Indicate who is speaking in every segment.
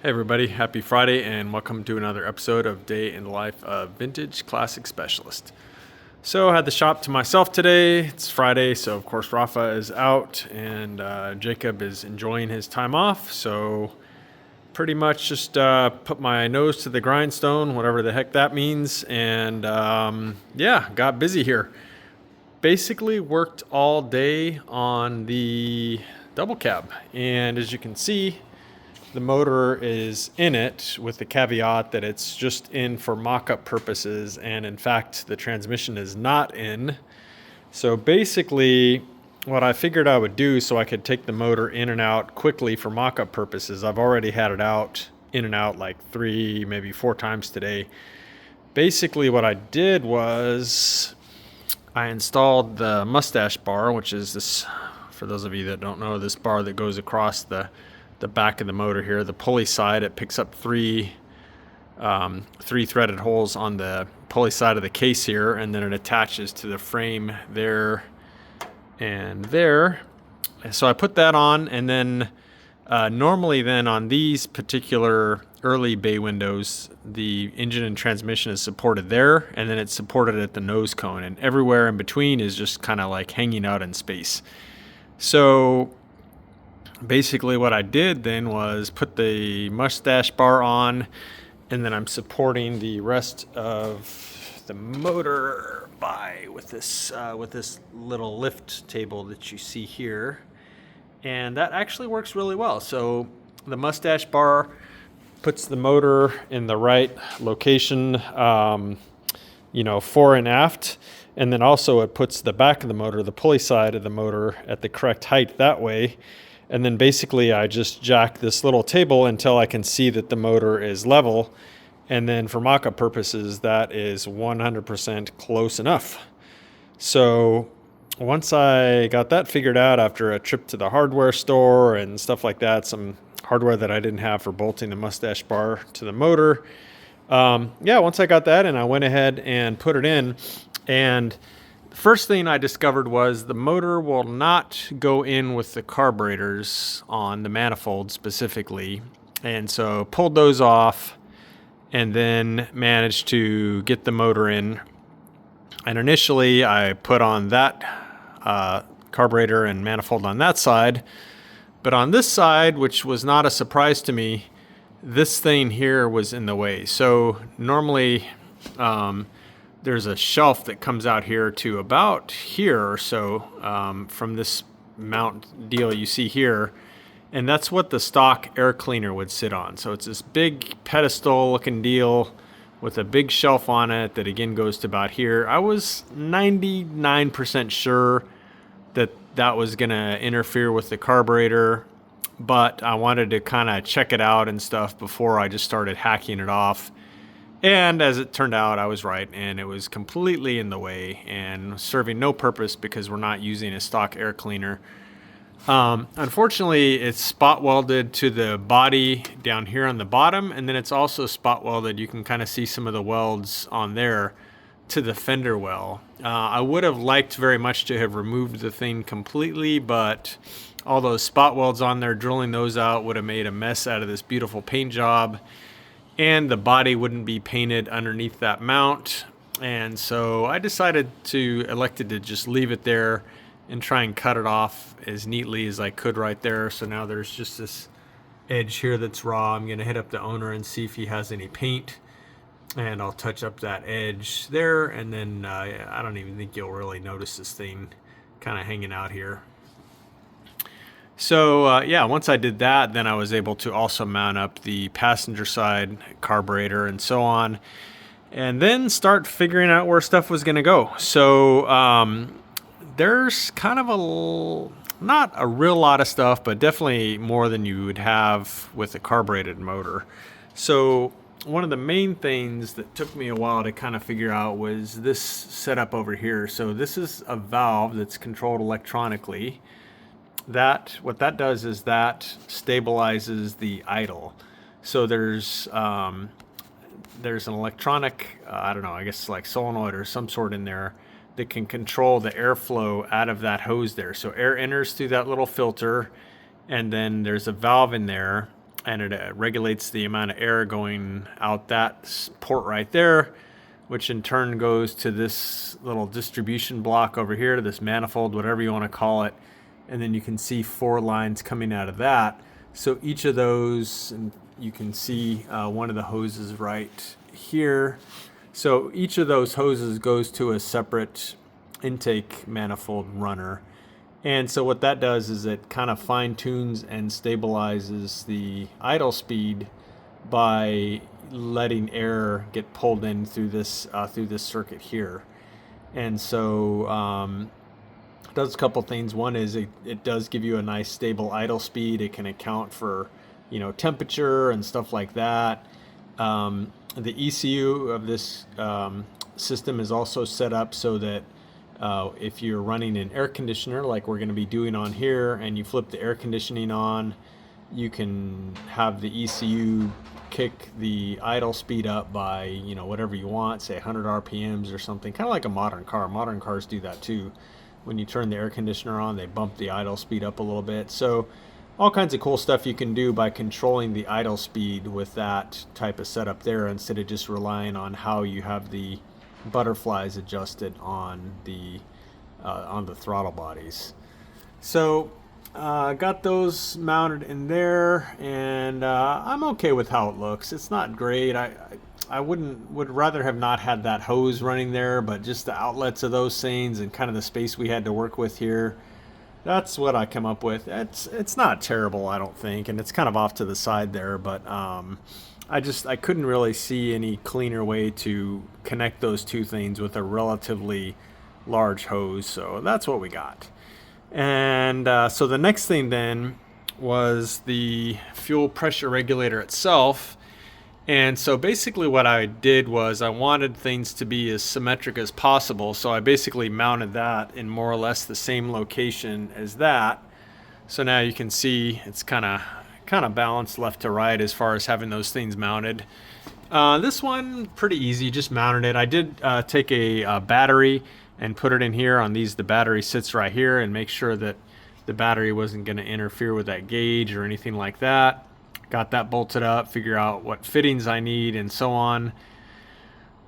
Speaker 1: Hey everybody, happy Friday and welcome to another episode of Day in the Life of Vintage Classic Specialist. So I had the shop to myself today. It's Friday, so of course Rafa is out and Jacob is enjoying his time off. So pretty much just put my nose to the grindstone, whatever the heck that means, and got busy here. Basically worked all day on the double cab, and as you can see, the motor is in it with the caveat that it's just in for mock-up purposes, and in fact the transmission is not in. So basically what I figured I would do so I could take the motor in and out quickly for mock-up purposes, I've already had it out in and out like 3 maybe 4 times today. Basically what I did was I installed the mustache bar, which is this, for those of you that don't know, this bar that goes across the back of the motor here, the pulley side. It picks up three threaded holes on the pulley side of the case here, and then it attaches to the frame there and there. So I put that on, and then normally then on these particular early bay windows, the engine and transmission is supported there, and then it's supported at the nose cone, and everywhere in between is just kind of like hanging out in space. So basically what I did then was put the mustache bar on, and then I'm supporting the rest of the motor with this little lift table that you see here, and that actually works really well. So the mustache bar puts the motor in the right location, fore and aft, and then also it puts the back of the motor, the pulley side of the motor, at the correct height that way. And then basically I just jack this little table until I can see that the motor is level. And then for mock-up purposes, that is 100% close enough. So once I got that figured out after a trip to the hardware store and stuff like that, some hardware that I didn't have for bolting the mustache bar to the motor. Once I got that and I went ahead and put it in, and first thing I discovered was the motor will not go in with the carburetors on the manifold specifically. And so pulled those off and then managed to get the motor in. And initially I put on that carburetor and manifold on that side. But on this side, which was not a surprise to me, this thing here was in the way. So normally there's a shelf that comes out here to about here or so from this mount deal you see here, and that's what the stock air cleaner would sit on. So it's this big pedestal looking deal with a big shelf on it that again goes to about here. I was 99% sure that that was gonna interfere with the carburetor, but I wanted to kind of check it out and stuff before I just started hacking it off. And as it turned out, I was right, and it was completely in the way and serving no purpose because we're not using a stock air cleaner. Unfortunately, it's spot welded to the body down here on the bottom, and then it's also spot welded. You can kind of see some of the welds on there to the fender well. I would have liked very much to have removed the thing completely, but all those spot welds on there, drilling those out would have made a mess out of this beautiful paint job. And the body wouldn't be painted underneath that mount. And so I elected to just leave it there and try and cut it off as neatly as I could right there. So now there's just this edge here that's raw. I'm gonna hit up the owner and see if he has any paint, and I'll touch up that edge there. And then I don't even think you'll really notice this thing kind of hanging out here. So once I did that, then I was able to also mount up the passenger side carburetor and so on, and then start figuring out where stuff was going to go. So there's kind of not a real lot of stuff, but definitely more than you would have with a carbureted motor. So one of the main things that took me a while to kind of figure out was this setup over here. So this is a valve that's controlled electronically. What that does is that stabilizes the idle. So there's an electronic, I don't know, I guess like solenoid or some sort in there that can control the airflow out of that hose there. So air enters through that little filter, and then there's a valve in there, and it regulates the amount of air going out that port right there, which in turn goes to this little distribution block over here, to this manifold, whatever you want to call it. And then you can see 4 lines coming out of that. So each of those, and you can see one of the hoses right here. So each of those hoses goes to a separate intake manifold runner. And so what that does is it kind of fine tunes and stabilizes the idle speed by letting air get pulled in through this circuit here. And so it does a couple things. One is it does give you a nice stable idle speed. It can account for, you know, temperature and stuff like that. The ECU of this system is also set up so that if you're running an air conditioner like we're going to be doing on here, and you flip the air conditioning on, you can have the ECU kick the idle speed up by, you know, whatever you want, say 100 RPMs or something, kind of like a modern car. Modern cars do that too. When you turn the air conditioner on, they bump the idle speed up a little bit. So all kinds of cool stuff you can do by controlling the idle speed with that type of setup there, instead of just relying on how you have the butterflies adjusted on the throttle bodies. So got those mounted in there, and I'm okay with how it looks. It's not great. I would rather have not had that hose running there, but just the outlets of those things and kind of the space we had to work with here, that's what I come up with. It's not terrible, I don't think, and it's kind of off to the side there, but I couldn't really see any cleaner way to connect those two things with a relatively large hose, so that's what we got. And so the next thing then was the fuel pressure regulator itself. And so basically what I did was I wanted things to be as symmetric as possible, so I basically mounted that in more or less the same location as that. So now you can see it's kind of balanced left to right as far as having those things mounted. This one, pretty easy, just mounted it. I did take a battery and put it in here on these. The battery sits right here, and make sure that the battery wasn't going to interfere with that gauge or anything like that. Got that bolted up, figure out what fittings I need, and so on.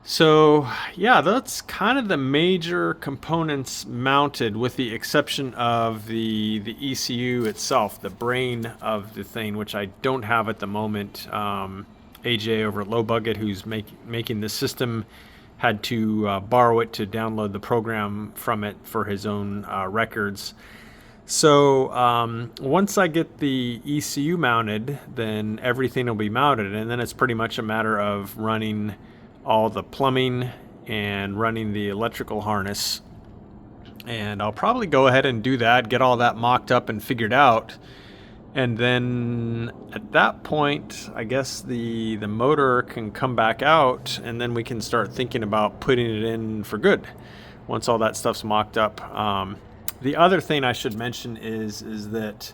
Speaker 1: So yeah, that's kind of the major components mounted, with the exception of the ECU itself, the brain of the thing, which I don't have at the moment. AJ over at Low Bucket, who's making this system, had to borrow it to download the program from it for his own records. So once I get the ECU mounted, then everything will be mounted, and then it's pretty much a matter of running all the plumbing and running the electrical harness. And I'll probably go ahead and do that, get all that mocked up and figured out. And then at that point, I guess the motor can come back out, and then we can start thinking about putting it in for good once all that stuff's mocked up. The other thing I should mention is that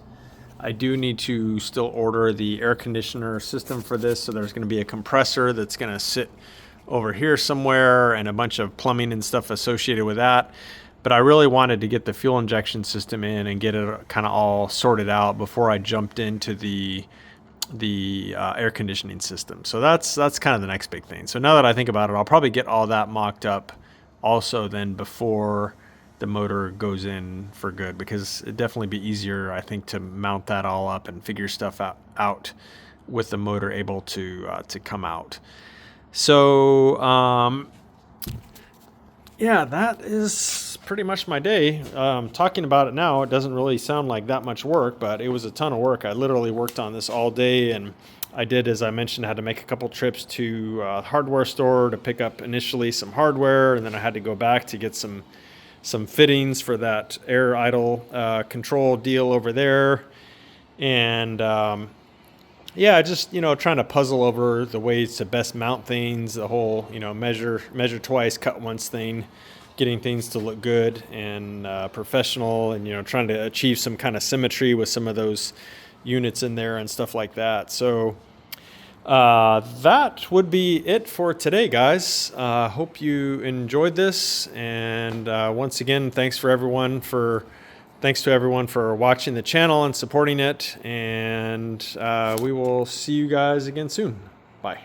Speaker 1: I do need to still order the air conditioner system for this. So there's going to be a compressor that's going to sit over here somewhere, and a bunch of plumbing and stuff associated with that. But I really wanted to get the fuel injection system in and get it kind of all sorted out before I jumped into the air conditioning system. So that's kind of the next big thing. So now that I think about it, I'll probably get all that mocked up also then before the motor goes in for good, because it'd definitely be easier, I think, to mount that all up and figure stuff out with the motor able to come out. So yeah, that is pretty much my day. Talking about it now, it doesn't really sound like that much work, but it was a ton of work. I literally worked on this all day, and I did, as I mentioned, had to make a couple trips to a hardware store to pick up initially some hardware, and then I had to go back to get some fittings for that air idle control deal over there. And yeah, just, trying to puzzle over the ways to best mount things, the whole, measure twice, cut once thing, getting things to look good and professional, and, trying to achieve some kind of symmetry with some of those units in there and stuff like that. So that would be it for today, guys. Hope you enjoyed this. And once again, thanks for everyone for Thanks to everyone for watching the channel and supporting it, and we will see you guys again soon. Bye.